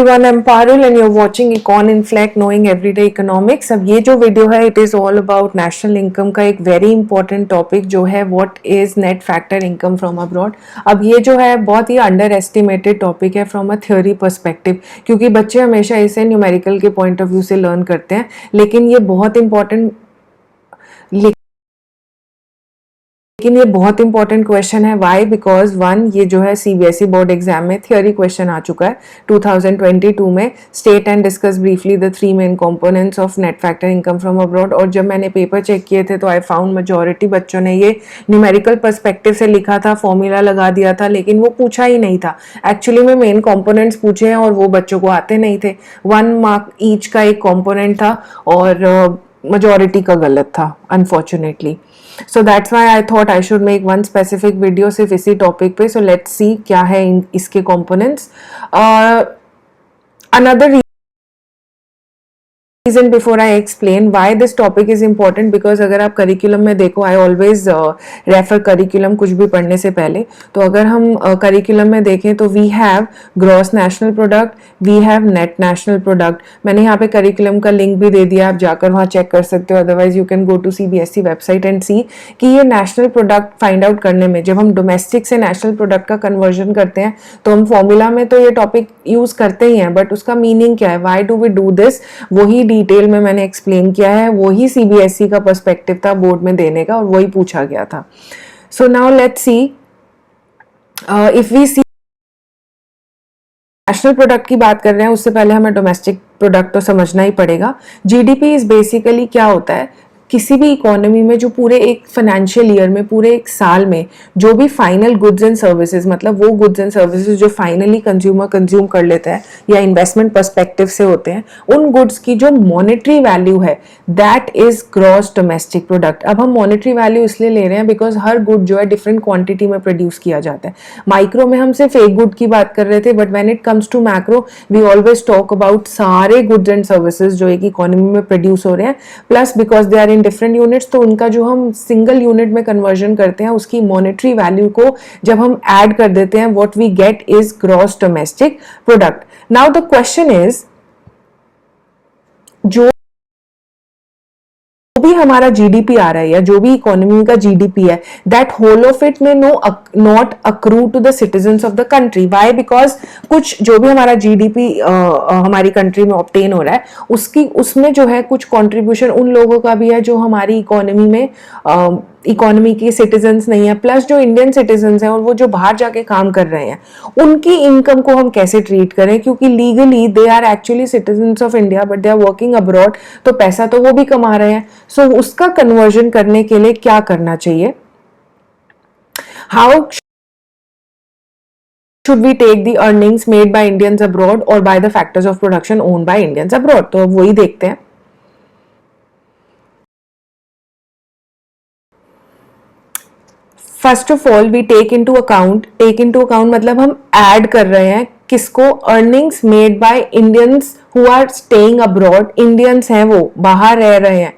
everyone, I'm Parul and you're watching Econ Inflect Knowing Everyday Economics। अब ये जो video है it is all about national income का एक वेरी इंपॉर्टेंट टॉपिक जो है what is net factor income from abroad. अब ये जो है बहुत ही अंडर एस्टिमेटेड टॉपिक है फ्रॉम अ थ्योरी पर्सपेक्टिव, क्योंकि बच्चे हमेशा इसे न्यूमेरिकल के पॉइंट ऑफ व्यू से लर्न करते हैं, लेकिन ये बहुत इंपॉर्टेंट ये बहुत इंपॉर्टेंट क्वेश्चन है। वाई? बिकॉज वन, ये जो है सीबीएसई बोर्ड एग्जाम में थियोरी क्वेश्चन आ चुका है 2022 में। State and discuss briefly the three main components of net factor income from abroad. और जब मैंने पेपर चेक किए थे तो आई फाउंड मेजॉरिटी बच्चों ने ये न्यूमेरिकल पर्सपेक्टिव से लिखा था, फॉर्मूला लगा दिया था, लेकिन वो पूछा ही नहीं था। एक्चुअली में मेन कॉम्पोनेंट्स पूछे हैं और वो बच्चों को आते नहीं थे। 1 मार्क ईच का एक कॉम्पोनेंट था और majority का गलत था unfortunately. So that's why I thought I should make one specific video सिर्फ इसी टॉपिक पे। So let's see क्या है इसके components. Another reason before I explain why this topic is important, because अगर आप करिकुलम में देखो, I always refer करिकुलम कुछ भी पढ़ने से पहले। तो अगर हम करिकुलम में देखें तो we have gross national product, we have net national product। मैंने यहाँ पे करिकुलम का लिंक भी दे दिया, आप जाकर वहाँ चेक कर सकते हो। Otherwise you can go to CBSE website and see कि ये नेशनल प्रोडक्ट फाइंड आउट करने में जब हम डोमेस्टिक से नेशनल प्रोडक्ट का कन्वर्जन करते हैं तो हम फॉर्मूला में तो ये टॉपिक यूज करते ही हैं, बट उसका मीनिंग क्या है, why do we do this, वही डिटेल में मैंने एक्सप्लेन किया है। वही सीबीएसई का पर्सपेक्टिव था बोर्ड में देने का और वही पूछा गया था। So now let's see, if we see national product की बात कर रहे हैं उससे पहले हमें डोमेस्टिक प्रोडक्ट तो समझना ही पड़ेगा। जीडीपी इज बेसिकली क्या होता है, किसी भी इकोनॉमी में जो पूरे एक फाइनेंशियल ईयर में, पूरे एक साल में जो भी फाइनल गुड्स एंड सर्विसेज, मतलब वो गुड्स एंड सर्विसेज जो फाइनली कंज्यूमर कंज्यूम कर लेता है या इन्वेस्टमेंट पर्सपेक्टिव से होते हैं, उन गुड्स की जो मॉनेटरी वैल्यू है that is gross domestic product. अब हम मॉनेटरी वैल्यू इसलिए ले रहे हैं बिकॉज हर गुड जो है डिफरेंट क्वांटिटी में प्रोड्यूस किया जाता है। माइक्रो में हम सिर्फ एक गुड की बात कर रहे थे, but when it comes to macro we always talk about सारे गुड्स एंड सर्विसेज जो एक इकोनॉमी में प्रोड्यूस हो रहे हैं, plus because they are in different units, तो उनका जो हम सिंगल यूनिट में कन्वर्जन करते हैं उसकी मॉनेटरी वैल्यू को जब हम ऐड कर देते हैं, what we get is gross domestic product. Now the question is, जो भी हमारा जीडीपी आ रहा है या जो भी इकोनॉमी का जीडीपी है, that whole of it may not accrue to the citizens of the country. Why? Because कुछ जो भी हमारा जीडीपी हमारी कंट्री में ऑब्टेन हो रहा है उसमें जो है कुछ कंट्रीब्यूशन उन लोगों का भी है जो हमारी इकोनॉमी में इकोनॉमी के सिटीजन्स नहीं है, प्लस जो इंडियन सिटीजन्स हैं और वो जो बाहर जाके काम कर रहे हैं उनकी इनकम को हम कैसे ट्रीट करें, क्योंकि legally they are actually citizens of India but they are working abroad, तो पैसा तो वो भी कमा रहे हैं। सो उसका कन्वर्जन करने के लिए क्या करना चाहिए, how should we take the earnings made by Indians abroad or by the factors of production owned by Indians abroad। तो अब वही देखते हैं। First of all we take into account मतलब हम ऐड कर रहे हैं किसको, earnings made by Indians who are staying abroad. Indians हैं वो बाहर रह रहे हैं,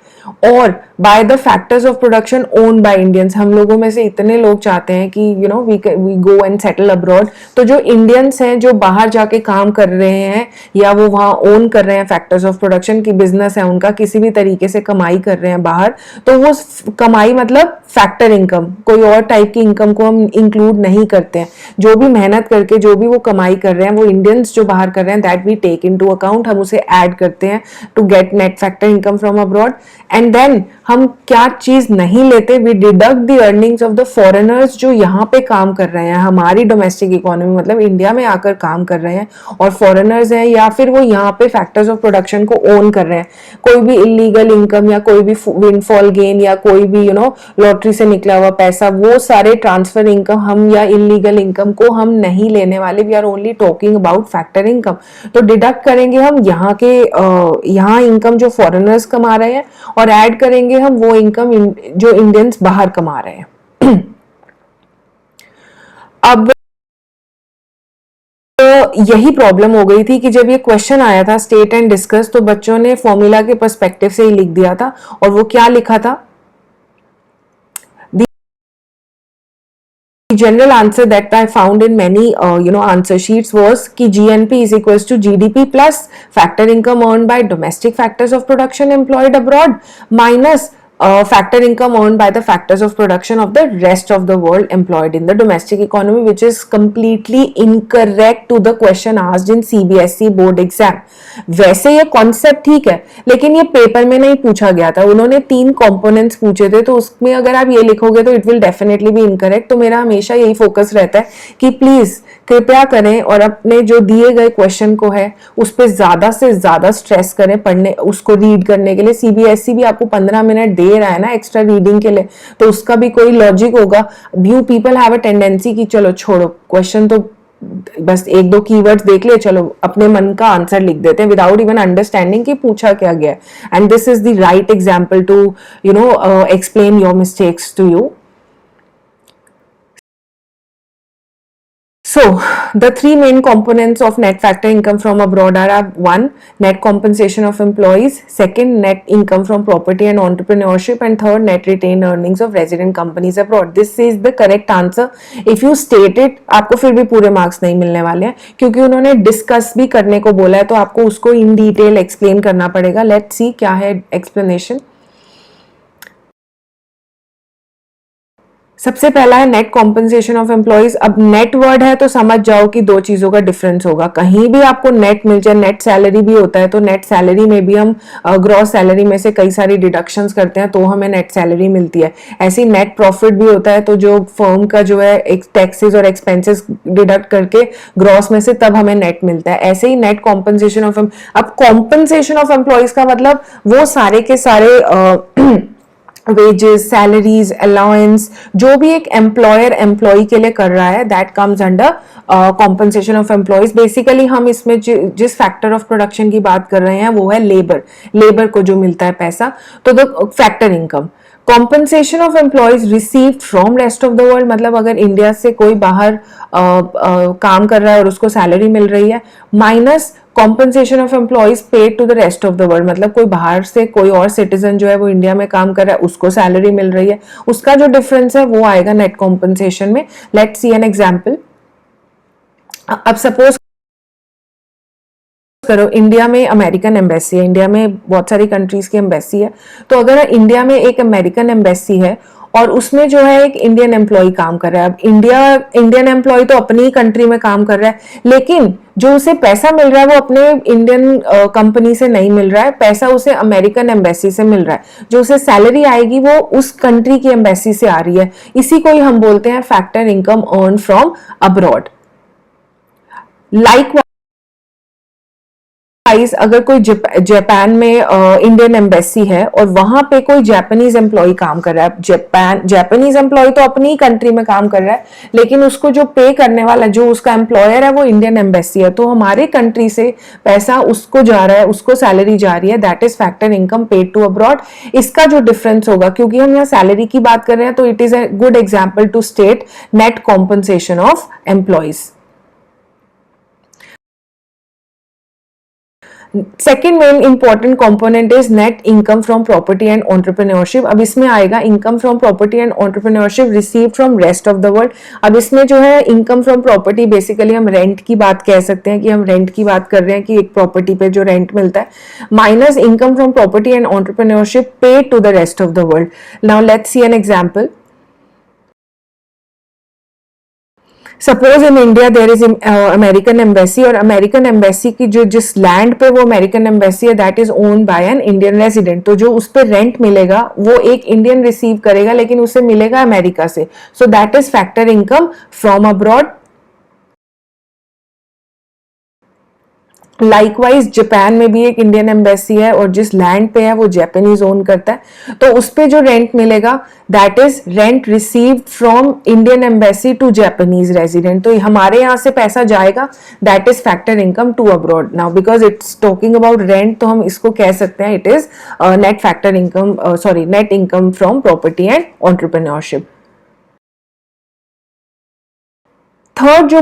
और by the factors of production own by Indians. हम लोगों में से इतने लोग चाहते हैं कि we go and settle abroad, तो जो इंडियंस हैं जो बाहर जाके काम कर रहे हैं या वो वहां ओन कर रहे हैं फैक्टर्स ऑफ प्रोडक्शन की बिजनेस है उनका, किसी भी तरीके से कमाई कर रहे हैं बाहर, तो वो कमाई मतलब फैक्टर इनकम, कोई और टाइप की इनकम को हम इंक्लूड नहीं करते हैं। जो भी मेहनत करके जो भी वो कमाई कर रहे हैं वो इंडियंस जो बाहर कर रहे हैं, that we take into account, हम उसे ऐड करते हैं to get net factor income from abroad. And then हम क्या चीज नहीं लेते, we deduct the earnings of the foreigners जो यहाँ पे काम कर रहे हैं हमारी डोमेस्टिक इकोनॉमी, मतलब इंडिया में आकर काम कर रहे हैं और फॉरेनर्स हैं, या फिर वो यहाँ पे फैक्टर्स ऑफ प्रोडक्शन को ओन कर रहे हैं। कोई भी इलीगल इनकम या कोई भी विंडफॉल गेन या कोई भी लॉटरी से निकला हुआ पैसा, वो सारे ट्रांसफर इनकम हम या इलीगल इनकम को हम नहीं लेने वाले। We are only talking about factor income. तो डिडक्ट करेंगे हम यहाँ के यहाँ इनकम जो फॉरेनर्स कमा रहे हैं और ऐड करेंगे हम वो इनकम जो इंडियंस बाहर कमा रहे हैं। अब तो यही प्रॉब्लम हो गई थी कि जब ये क्वेश्चन आया था स्टेट एंड डिस्कस, तो बच्चों ने फॉर्मूला के पर्सपेक्टिव से ही लिख दिया था, और वो क्या लिखा था, general answer that I found in many answer sheets was कि GNP is equals to GDP plus factor income earned by domestic factors of production employed abroad minus factor income earned by the factors of production of the rest of the world employed in the domestic economy, which is completely incorrect to the question asked in CBSE board exam. वैसे ये concept ठीक है, लेकिन ये paper में नहीं पूछा गया था. उन्होंने 3 कंपोनेंट्स पूछे थे, तो उसमें अगर आप ये लिखोगे तो it will definitely be incorrect. तो मेरा हमेशा यही फोकस रहता है कि प्लीज कृपया करें और अपने जो दिए गए क्वेश्चन को है उस पर ज्यादा से ज्यादा स्ट्रेस करें पढ़ने, उसको रीड करने के लिए. सीबीएसई भी आपको 15 मिनट दे रहा है ना एक्स्ट्रा रीडिंग के लिए, तो उसका भी कोई लॉजिक होगा. You people have a tendency कि चलो छोड़ो क्वेश्चन, तो बस 1-2 कीवर्ड्स देख ले, चलो अपने मन का आंसर लिख देते हैं विदाउट इवन अंडरस्टैंडिंग कि पूछा क्या गया. And this is the right example to explain your mistakes to you. So, the 3 main components of net factor income from abroad are 1. Net compensation of employees, 2nd. Net income from property and entrepreneurship, and 3rd. Net retained earnings of resident companies abroad. This is the correct answer. If you state it, आपको फिर भी पूरे marks नहीं मिलने वाले हैं क्योंकि उन्होंने डिस्कस भी करने को बोला है, तो आपको उसको इन डिटेल एक्सप्लेन करना पड़ेगा. लेट्स सी क्या है एक्सप्लेनेशन. सबसे पहला है नेट कॉम्पनसेशन ऑफ एम्प्लॉइज. अब नेट वर्ड है तो समझ जाओ कि 2 चीजों का डिफरेंस होगा. कहीं भी आपको नेट मिल जाए, नेट सैलरी भी होता है, तो नेट सैलरी में भी हम ग्रॉस सैलरी में से कई सारी डिडक्शंस करते हैं तो हमें नेट सैलरी मिलती है. ऐसे ही नेट प्रॉफिट भी होता है, तो जो फर्म का जो है टैक्सेस और एक्सपेंसेस डिडक्ट करके ग्रॉस में से तब हमें नेट मिलता है. ऐसे ही नेट कॉम्पनसेशन ऑफ, अब कॉम्पनसेशन ऑफ एम्प्लॉइज का मतलब वो सारे के सारे वेजेस, सैलरीज, अलाउंस, जो भी एक एम्प्लॉयर एम्प्लॉय के लिए कर रहा है, that comes under compensation of employees. Basically हम इसमें जिस फैक्टर ऑफ प्रोडक्शन की बात कर रहे हैं वो है लेबर को जो मिलता है पैसा, तो the factor income. Compensation of employees received from rest of the world, मतलब अगर इंडिया से कोई बाहर काम कर रहा है और उसको सैलरी मिल रही है, minus compensation of employees paid to the rest of the world, मतलब कोई बाहर से कोई और सिटीजन जो है वो इंडिया में काम कर रहा है, उसको सैलरी मिल रही है, उसका जो डिफरेंस है वो आएगा नेट कॉम्पनसेशन में. Let's see an example. अब सपोज करो इंडिया में अमेरिकन एम्बेसी है, इंडिया में बहुत सारी कंट्रीज की एम्बेसी है, तो अगर इंडिया में एक अमेरिकन एम्बेसी है और उसमें जो है एक इंडियन एम्प्लॉय काम कर रहा है. अब इंडियन एम्प्लॉय तो अपनी कंट्री में काम कर रहा है, लेकिन जो उसे पैसा मिल रहा है वो अपने इंडियन कंपनी से नहीं मिल रहा है, पैसा उसे अमेरिकन एम्बेसी से मिल रहा है. जो उसे सैलरी आएगी वो उस कंट्री की एम्बेसी से आ रही है. इसी को ही हम बोलते हैं factor income earn from abroad. Like अगर कोई जापान में इंडियन एम्बेसी है और वहां पे कोई जापानीज एम्प्लॉय काम कर रहा है, जापानीज एम्प्लॉय तो अपनी कंट्री में काम कर रहा है, लेकिन उसको जो पे करने वाला, जो उसका एम्प्लॉयर है वो इंडियन एम्बेसी है, तो हमारे कंट्री से पैसा उसको जा रहा है, उसको सैलरी जा रही है, that is factor income paid to abroad. इसका जो डिफरेंस होगा, क्योंकि हम यहाँ सैलरी की बात कर रहे हैं, तो it is a good example to state net compensation of employees. Second main important component is net income from property and entrepreneurship. अब इसमें आएगा income from property and entrepreneurship receive from rest of the world. अब इसमें जो है income from property, basically हम rent की बात कह सकते हैं कि हम रेंट की बात कर रहे हैं कि एक प्रॉपर्टी पे जो रेंट मिलता है, minus income from property and entrepreneurship paid to the rest of the world. Now let's see an example. Suppose in India there is American embassy, और अमेरिकन एम्बेसी की जो जिस लैंड पे वो अमेरिकन एम्बेसी है that is owned by an Indian resident. तो जो उस पर रेंट मिलेगा वो एक इंडियन रिसीव करेगा, लेकिन उसे मिलेगा अमेरिका से. सो that is factor income from abroad. Likewise Japan में भी एक इंडियन एम्बेसी है और जिस लैंड पे है वो जापानीज ओन करता है, तो उस पे जो रेंट मिलेगा that is rent received from Indian embassy to Japanese resident. तो हमारे यहाँ से पैसा जाएगा, that is factor income to abroad. Now because it's talking about rent, तो हम इसको कह सकते हैं it is net factor income, sorry net income from property and entrepreneurship. Third जो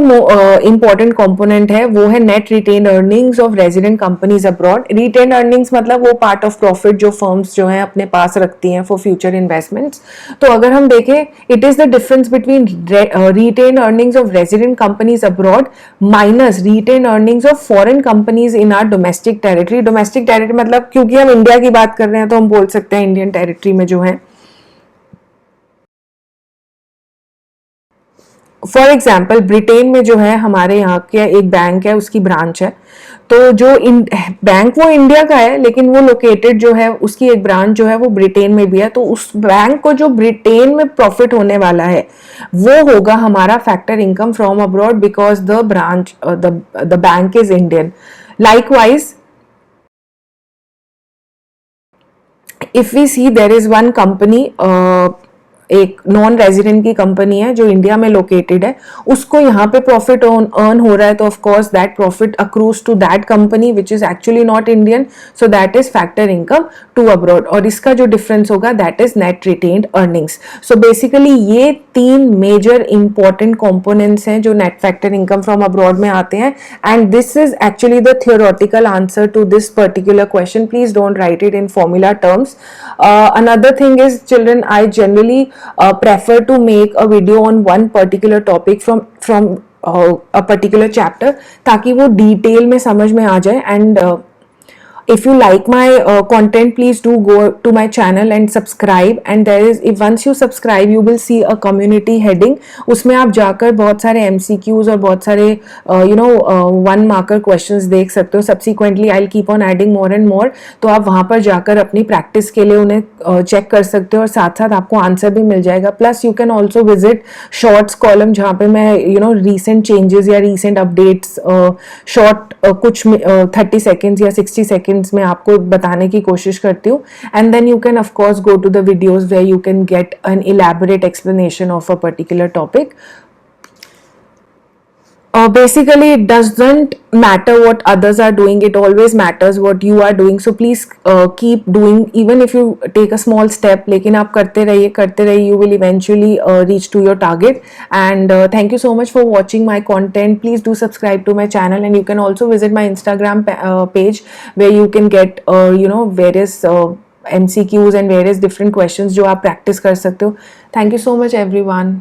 इंपॉर्टेंट कंपोनेंट है वो है net retain earnings of resident companies abroad. Retain earnings मतलब वो पार्ट ऑफ प्रॉफिट जो फर्म्स जो हैं अपने पास रखती हैं फॉर फ्यूचर इन्वेस्टमेंट्स. तो अगर हम देखें, it is the difference between retain earnings of resident companies abroad minus retain earnings of foreign companies in our domestic territory. Domestic territory मतलब क्योंकि हम इंडिया की बात कर रहे हैं तो हम बोल सकते हैं इंडियन टेरिटरी में जो है. फॉर एग्जाम्पल ब्रिटेन में जो है हमारे यहाँ के एक बैंक है, उसकी ब्रांच है. तो जो बैंक वो इंडिया का है लेकिन वो लोकेटेड जो है उसकी एक ब्रांच जो है वो ब्रिटेन में भी है. तो उस बैंक को जो ब्रिटेन में प्रॉफिट होने वाला है वो होगा हमारा factor income from abroad because the branch the bank is Indian. Likewise if we see there is one company, एक नॉन रेजिडेंट की कंपनी है जो इंडिया में लोकेटेड है, उसको यहाँ पे प्रॉफिट अर्न हो रहा है तो of course that profit accrues to that company which is actually not Indian. So that is factor income to abroad और इसका जो डिफरेंस होगा that is net retained earnings. So basically ये तीन मेजर इंपॉर्टेंट कंपोनेंट्स हैं जो net factor income from abroad में आते हैं. And this is actually the theoretical answer to this particular question. Please don't write it in formula terms. Another thing is, children, I generally prefer to make a video on one particular topic from a particular chapter ताकि वो detail में समझ में आ जाए. And if you like my content, please do go to my channel and subscribe. And there is, if once you subscribe you will see a community heading. उसमें आप जाकर बहुत सारे MCQs और बहुत सारे one marker questions देख सकते हो. subsequently I'll keep on adding more and more. तो आप वहाँ पर जाकर अपनी प्रैक्टिस के लिए उन्हें चेक कर सकते हो और साथ साथ आपको आंसर भी मिल जाएगा. Plus you can also visit shorts column जहाँ पे मैं रीसेंट चेंजेस या रीसेंट अपडेट्स शॉर्ट कुछ 30 सेकेंड्स या 60 सेकेंड्स में आपको बताने की कोशिश करती हूँ. And then you can of course go to the videos where you can get an elaborate explanation of a particular topic. Basically it doesn't matter what others are doing, it always matters what you are doing. So please keep doing, even if you take a small step, लेकिन आप करते रहिए, you will eventually reach to your target. And thank you so much for watching my content. Please do subscribe to my channel and you can also visit my Instagram page where you can get various MCQs and various different questions जो आप practice कर सकते हो. Thank you so much everyone.